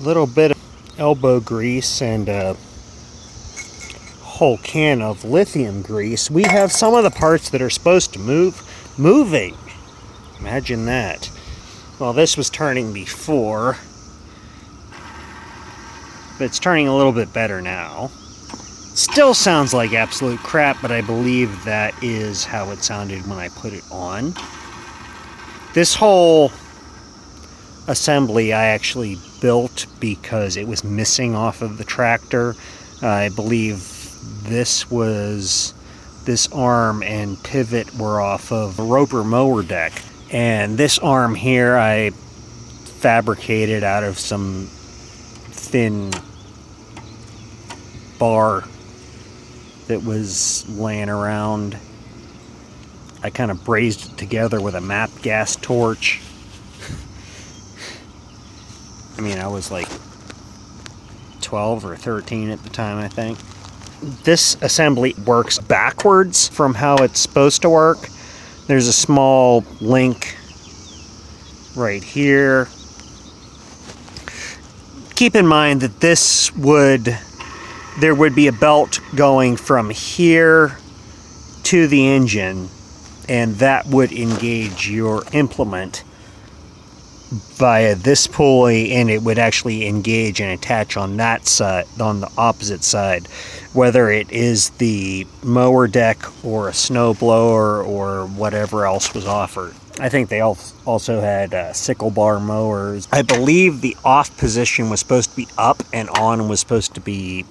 little bit of elbow grease and a whole can of lithium grease, we have some of the parts that are supposed to move moving. Imagine that. Well, this was turning before, but it's turning a little bit better now. Still sounds like absolute crap, but I believe that is how it sounded when I put it on. This whole assembly I actually built because it was missing off of the tractor. I believe this arm and pivot were off of a roper mower deck. And this arm here I fabricated out of some thin bar that was laying around. I kind of brazed it together with a MAP gas torch. I mean, I was like 12 or 13 at the time, I think. This assembly works backwards from how it's supposed to work. There's a small link right here. Keep in mind that there would be a belt going from here to the engine, and that would engage your implement via this pulley, and it would actually engage and attach on that side, on the opposite side, whether it is the mower deck or a snow blower or whatever else was offered. I think they also had sickle bar mowers. I believe the off position was supposed to be up and on was supposed to be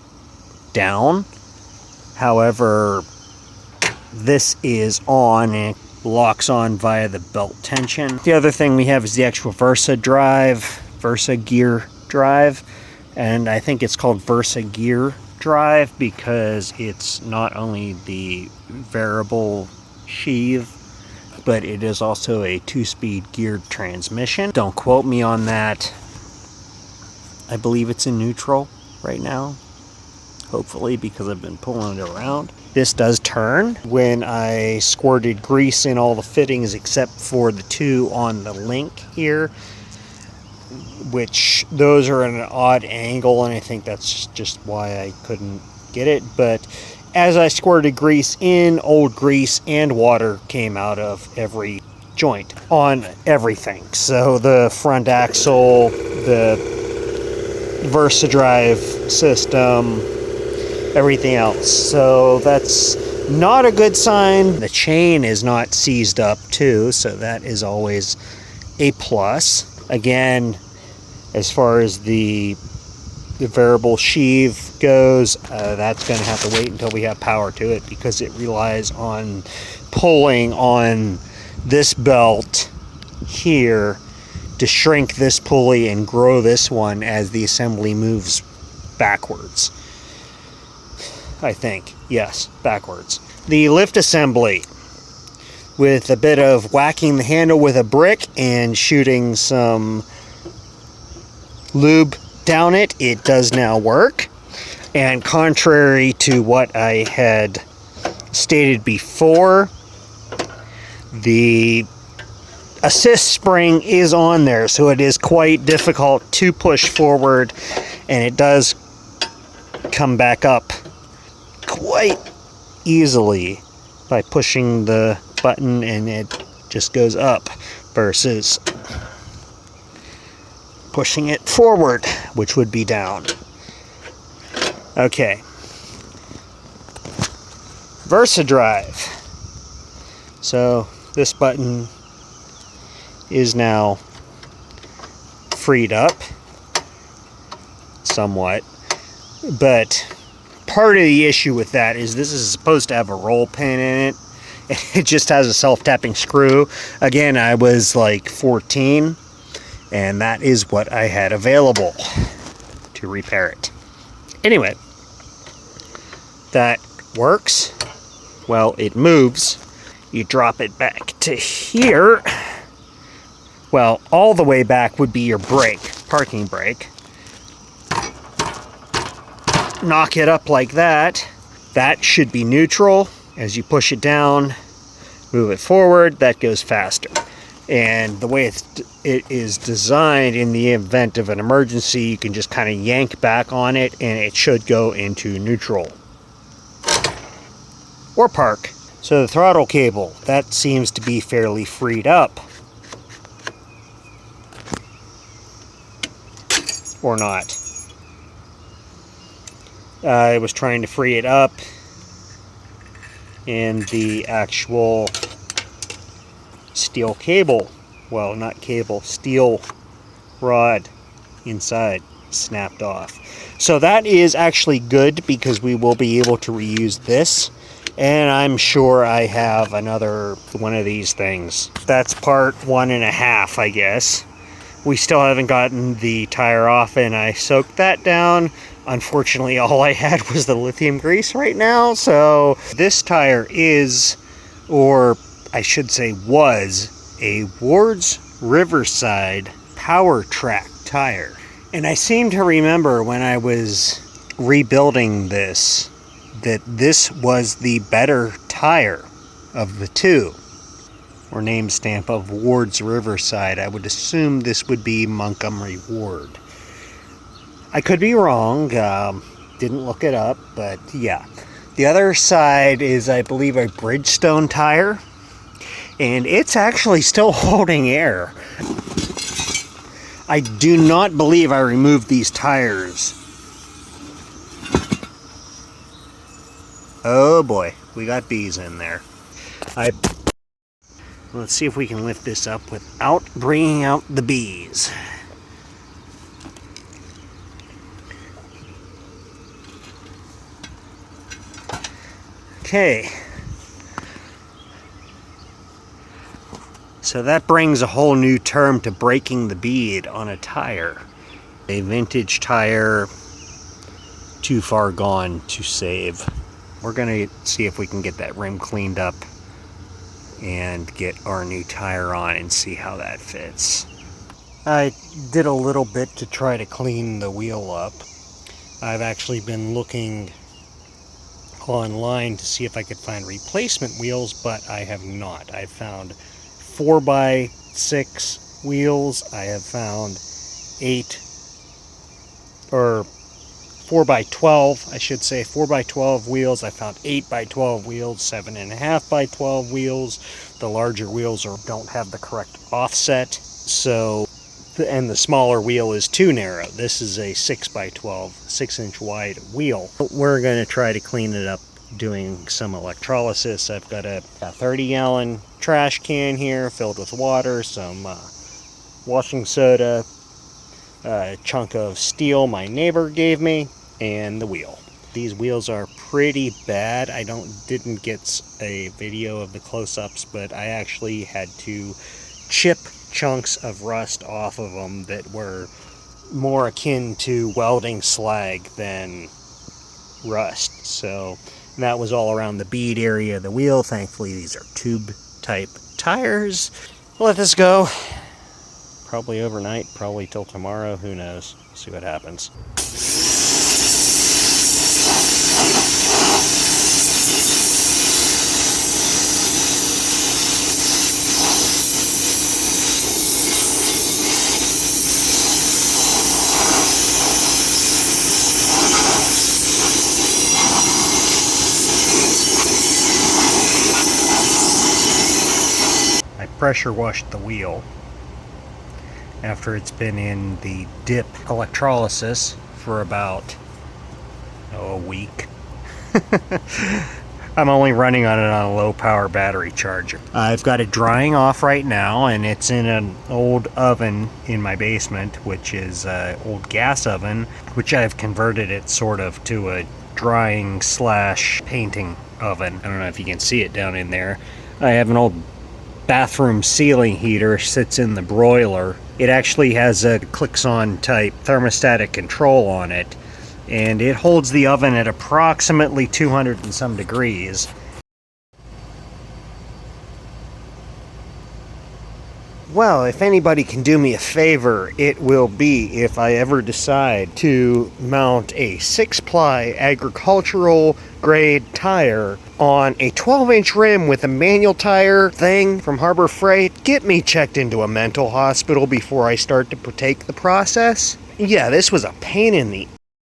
down. However, this is on and locks on via the belt tension. The other thing we have is the actual Versa gear drive, and I think it's called Versa gear drive because it's not only the variable sheave, but it is also a 2-speed geared transmission. Don't quote me on that. I believe it's in neutral right now, hopefully, because I've been pulling it around. This does turn when I squirted grease in all the fittings except for the two on the link here, which those are at an odd angle, and I think that's just why I couldn't get it. But as I squirted grease in, old grease and water came out of every joint on everything. So the front axle, the Versa drive system, everything else. So that's not a good sign. The chain is not seized up too, so that is always a plus. Again, as far as the variable sheave goes, that's going to have to wait until we have power to it, because it relies on pulling on this belt here to shrink this pulley and grow this one as the assembly moves backwards. I think. Yes, backwards. The lift assembly, with a bit of whacking the handle with a brick and shooting some lube down it, it does now work. And contrary to what I had stated before, the assist spring is on there, so it is quite difficult to push forward, and it does come back up quite easily by pushing the button, and it just goes up versus pushing it forward, which would be down. Okay. Versa drive. So this button is now freed up somewhat, but part of the issue with that is this is supposed to have a roll pin in it. It just has a self-tapping screw. Again, I was like 14, and that is what I had available to repair it. Anyway, that works. Well, it moves. You drop it back to here. Well, all the way back would be your brake, parking brake. Knock it up like that. That should be neutral. As you push it down, move it forward, that goes faster. And the way it is designed, in the event of an emergency, you can just kind of yank back on it and it should go into neutral or park. So the throttle cable, that seems to be fairly freed up. Or not. I was trying to free it up, and the actual steel cable, well, not cable, steel rod inside snapped off. So that is actually good, because we will be able to reuse this, and I'm sure I have another one of these things. That's part 1.5, I guess. We still haven't gotten the tire off, and I soaked that down. Unfortunately, all I had was the lithium grease right now. So this tire is, or I should say was, a Ward's Riverside Power Track tire. And I seem to remember when I was rebuilding this, that this was the better tire of the two. Or name stamp of Ward's Riverside. I would assume this would be Montgomery Ward. I could be wrong, didn't look it up, but yeah. The other side is, I believe, a Bridgestone tire, and it's actually still holding air. I do not believe I removed these tires. Oh boy, we got bees in there. Let's see if we can lift this up without bringing out the bees. Okay. So that brings a whole new term to breaking the bead on a tire. A vintage tire, too far gone to save. We're gonna see if we can get that rim cleaned up and get our new tire on and see how that fits. I did a little bit to try to clean the wheel up. I've actually been looking online to see if I could find replacement wheels, but I have not. I've found 4x6 wheels. I have found 4x12, I should say, 4x12 wheels. I found 8x12 wheels, 7.5x12 wheels. The larger wheels don't have the correct offset, so, and the smaller wheel is too narrow. This is a 6x12, 6-inch wide wheel. We're going to try to clean it up doing some electrolysis. I've got a 30-gallon trash can here filled with water, some washing soda, a chunk of steel my neighbor gave me, and the wheel. These wheels are pretty bad. I didn't get a video of the close-ups, but I actually had to chip chunks of rust off of them that were more akin to welding slag than rust. So that was all around the bead area of the wheel. Thankfully, these are tube-type tires. We'll let this go. Probably overnight, probably till tomorrow, who knows. See what happens. I pressure washed the wheel after it's been in the dip electrolysis for about a week. I'm only running on it on a low power battery charger. I've got it drying off right now, and it's in an old oven in my basement, which is an old gas oven, which I've converted it sort of to a drying slash painting oven. I don't know if you can see it down in there. I have an old bathroom ceiling heater, sits in the broiler. It actually has a clicks-on type thermostatic control on it, and it holds the oven at approximately 200 and some degrees. Well, if anybody can do me a favor, it will be if I ever decide to mount a 6-ply agricultural grade tire on a 12-inch rim with a manual tire thing from Harbor Freight. Get me checked into a mental hospital before I start to partake the process. Yeah, this was a pain in the...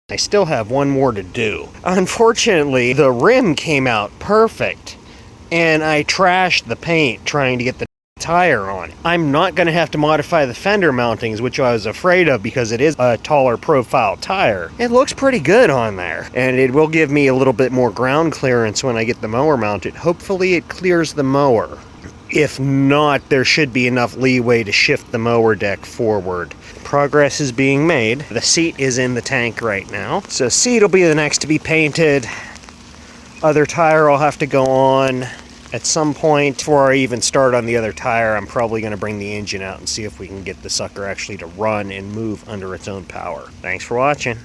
I still have one more to do. Unfortunately, the rim came out perfect, and I trashed the paint trying to get the tire on. I'm not going to have to modify the fender mountings, which I was afraid of because it is a taller profile tire. It looks pretty good on there, and it will give me a little bit more ground clearance when I get the mower mounted. Hopefully it clears the mower. If not, there should be enough leeway to shift the mower deck forward. Progress is being made. The seat is in the tank right now, so seat will be the next to be painted. Other tire will have to go on at some point. Before I even start on the other tire, I'm probably going to bring the engine out and see if we can get the sucker actually to run and move under its own power. Thanks for watching.